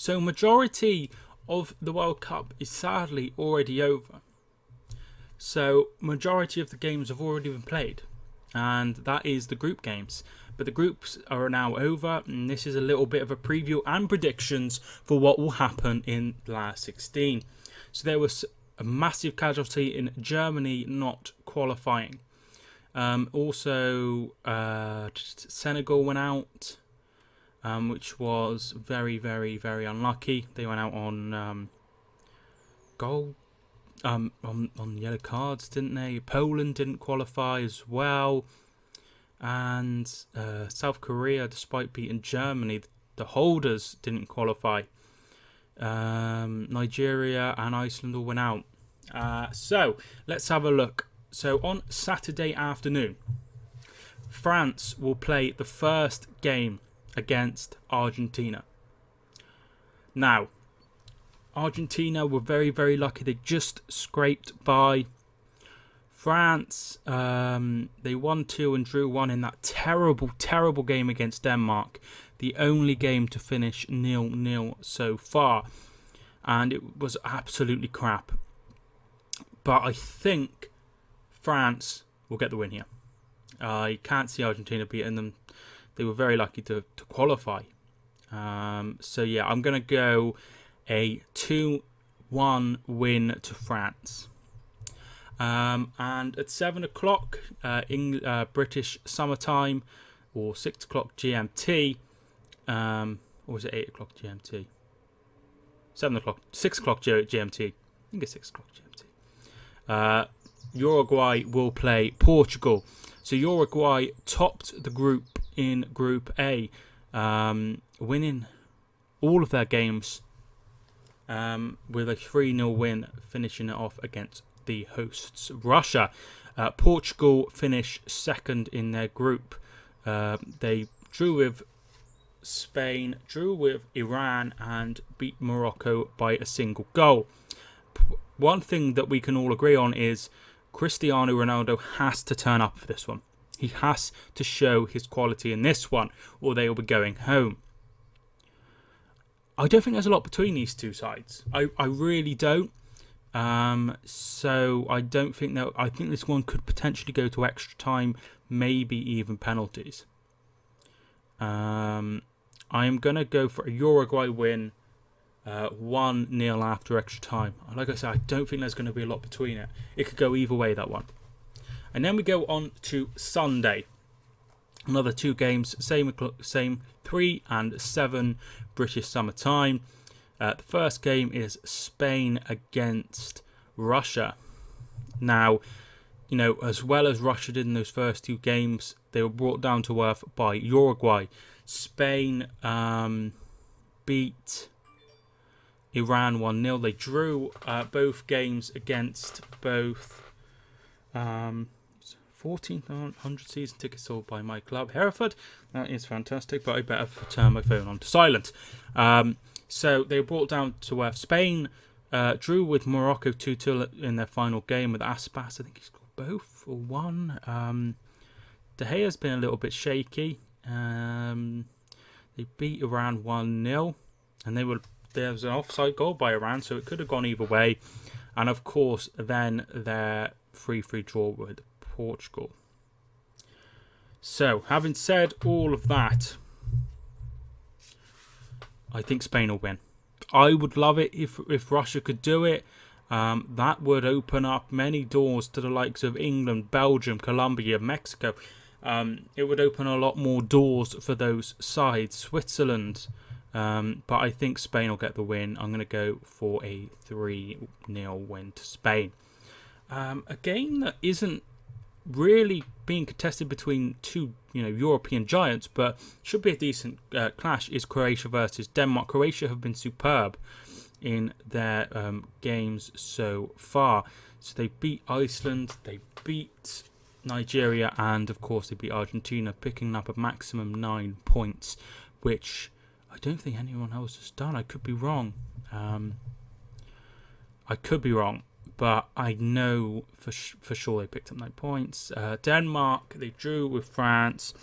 So majority of the World Cup is sadly already over. So majority of the games have already been played, and that is the group games. But the groups are now over, and this is a little bit of a preview and predictions for what will happen in the last 16. So there was a massive casualty in Germany not qualifying. Also, Senegal went out, which was very, very, very unlucky. They went out on goal, on yellow cards, didn't they? Poland didn't qualify as well. And South Korea, despite beating Germany, the holders didn't qualify. Nigeria and Iceland all went out. So let's have a look. So on Saturday afternoon, France will play the first game against Argentina. Now, Argentina were very, very lucky. They just scraped by. France, they won 2 and drew 1 in that terrible, terrible game against Denmark. The only game to finish 0-0 so far. And it was absolutely crap. But I think France will get the win here. I can't see Argentina beating them. They were very lucky to qualify. So yeah, I'm going to go a 2-1 win to France. And at 7 o'clock British summertime, or 6 o'clock GMT, or was it 8 o'clock GMT? 7 o'clock, 6 o'clock GMT. I think it's 6 o'clock GMT. Uruguay will play Portugal. So Uruguay topped the group in Group A, winning all of their games with a 3-0 win, finishing it off against the hosts Russia. Portugal finished second in their group. They drew with Spain, drew with Iran, and beat Morocco by a single goal. One thing that we can all agree on is Cristiano Ronaldo has to turn up for this one. He has to show his quality in this one, or they will be going home. I don't think there's a lot between these two sides. I really don't. So I don't think that. I think this one could potentially go to extra time, maybe even penalties. I am going to go for a Uruguay win, 1-0 after extra time. Like I said, I don't think there's going to be a lot between it. It could go either way, that one. And then we go on to Sunday. Another 2 games, same 3 and 7 British summer time. The first game is Spain against Russia. Now, you know, as well as Russia did in those first 2 games, they were brought down to earth by Uruguay. Spain beat Iran 1-0. They drew both games against both 1,400 season tickets sold by my club, Hereford. That is fantastic, but I better turn my phone on to silent. So they were brought down to earth. Spain drew with Morocco 2-2 in their final game with Aspas. I think he scored both or one. De Gea's been a little bit shaky. They beat Iran 1-0, and there was an offside goal by Iran, so it could have gone either way. And of course, then their 3-3 draw with Portugal. So, having said all of that, I think Spain will win. I would love it if Russia could do it. That would open up many doors to the likes of England, Belgium, Colombia, Mexico. It would open a lot more doors for those sides. Switzerland. But I think Spain will get the win. I'm going to go for a 3-0 win to Spain. A game that isn't really being contested between 2 European giants, but should be a decent clash, is Croatia versus Denmark. Croatia have been superb in their games so far. So they beat Iceland, they beat Nigeria, and of course they beat Argentina, picking up a maximum 9 points, which I don't think anyone else has done. I could be wrong. But I know for sure they picked up 9 points. Denmark, they drew with France.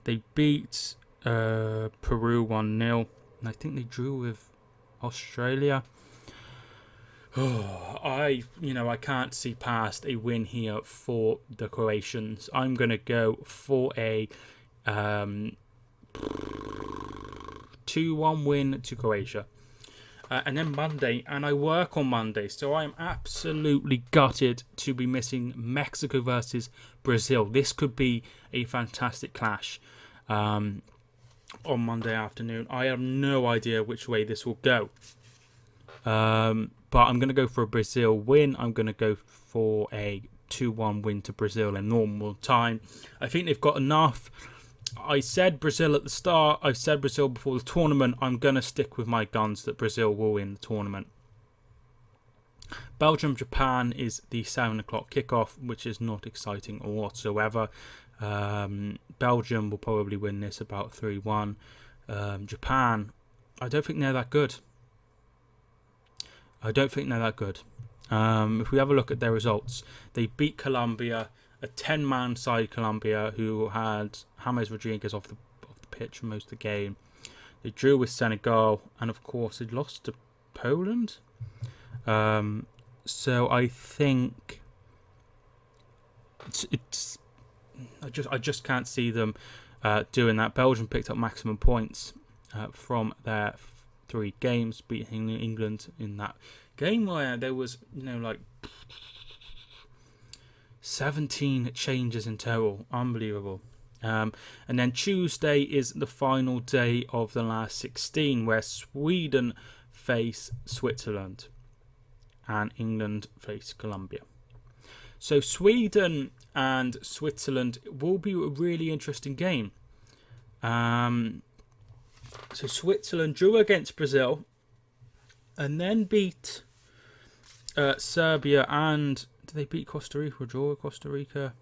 They beat Peru 1-0. And I think they drew with Australia. I can't see past a win here for the Croatians. I'm going to go for a 2-1 win to Croatia. And then Monday, and I work on Monday, so I am absolutely gutted to be missing Mexico versus Brazil. This could be a fantastic clash on Monday afternoon. I have no idea which way this will go. But I'm going to go for a Brazil win. I'm going to go for a 2-1 win to Brazil in normal time. I think they've got enough. I said Brazil at the start. I've said Brazil before the tournament. I'm going to stick with my guns that Brazil will win the tournament. Belgium-Japan is the 7 o'clock kickoff, which is not exciting whatsoever. Belgium will probably win this about 3-1. Japan, I don't think they're that good. If we have a look at their results, they beat Colombia, a 10-man side Colombia who had James Rodriguez off the pitch for most of the game. They drew with Senegal, and of course they lost to Poland. So I think I just can't see them doing that. Belgium picked up maximum points from their 3 games, beating England in that game where there was 17 changes in total. Unbelievable. And then Tuesday is the final day of the last 16, where Sweden face Switzerland and England face Colombia. So Sweden and Switzerland will be a really interesting game. So Switzerland drew against Brazil and then beat Serbia, and did they beat Costa Rica or draw with Costa Rica?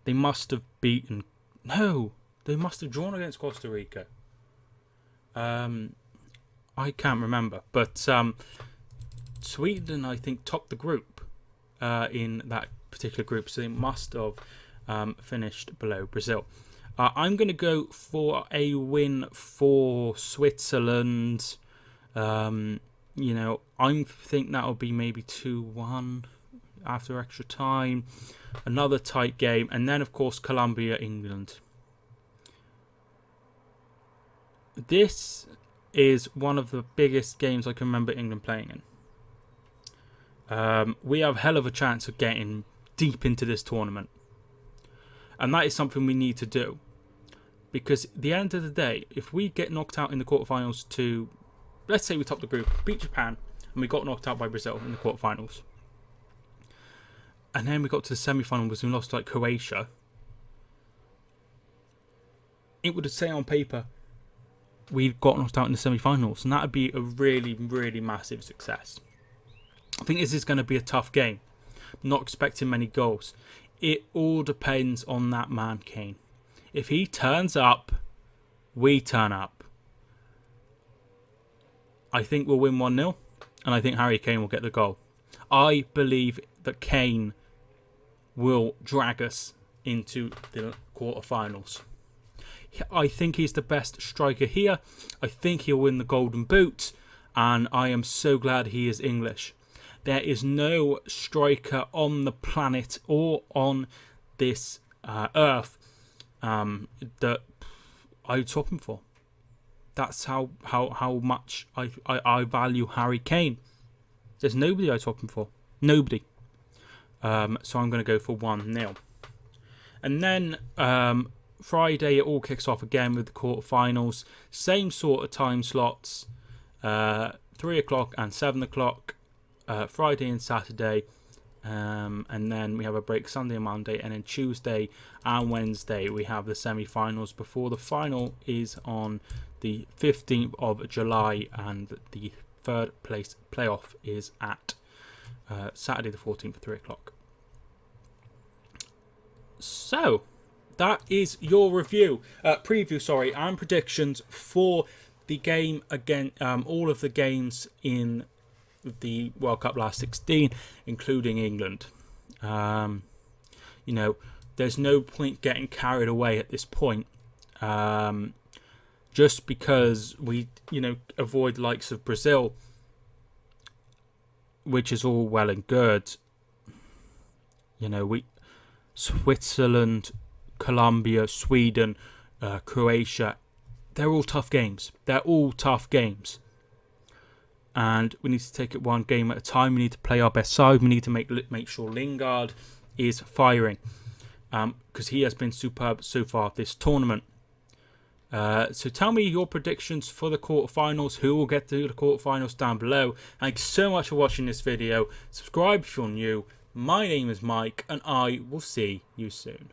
They must have beaten... No, they must have drawn against Costa Rica. I can't remember. But Sweden, I think, topped the group in that particular group, so they must have finished below Brazil. I'm going to go for a win for Switzerland. I think that'll be maybe 2-1 after extra time. Another tight game. And then, of course, Colombia, England. This is one of the biggest games I can remember England playing in. We have a hell of a chance of getting deep into this tournament. And that is something we need to do. Because at the end of the day, if we get knocked out in the quarterfinals to, let's say we top the group, beat Japan, and we got knocked out by Brazil in the quarterfinals, and then we got to the semi-finals and lost like Croatia, it would say on paper we got knocked out in the semi-finals, and that would be a really, really massive success. I think this is going to be a tough game. I'm not expecting many goals. It all depends on that man Kane. If he turns up, we turn up. I think we'll win 1-0, and I think Harry Kane will get the goal. I believe that Kane will drag us into the quarterfinals. I think he's the best striker here. I think he'll win the Golden Boot, and I am so glad he is English. There is no striker on the planet or on this earth that I would swap him for. That's how much I value Harry Kane. There's nobody I'd swap him for. Nobody. So I'm going to go for 1-0. And then Friday it all kicks off again with the quarterfinals. Same sort of time slots. 3 o'clock and 7 o'clock. Friday and Saturday. And then we have a break Sunday and Monday, and then Tuesday and Wednesday we have the semi-finals before the final is on the 15th of July, and the third place playoff is at Saturday the 14th at 3 o'clock. So that is your preview and predictions for the game again, all of the games in the World Cup last 16, including England. There's no point getting carried away at this point. just because we, avoid the likes of Brazil, which is all well and good. Switzerland, Colombia, Sweden, Croatia, they're all tough games. And we need to take it one game at a time. We need to play our best side. We need to make sure Lingard is firing, because he has been superb so far this tournament. So tell me your predictions for the quarterfinals. Who will get to the quarterfinals down below. Thanks so much for watching this video. Subscribe if you're new. My name is Mike, and I will see you soon.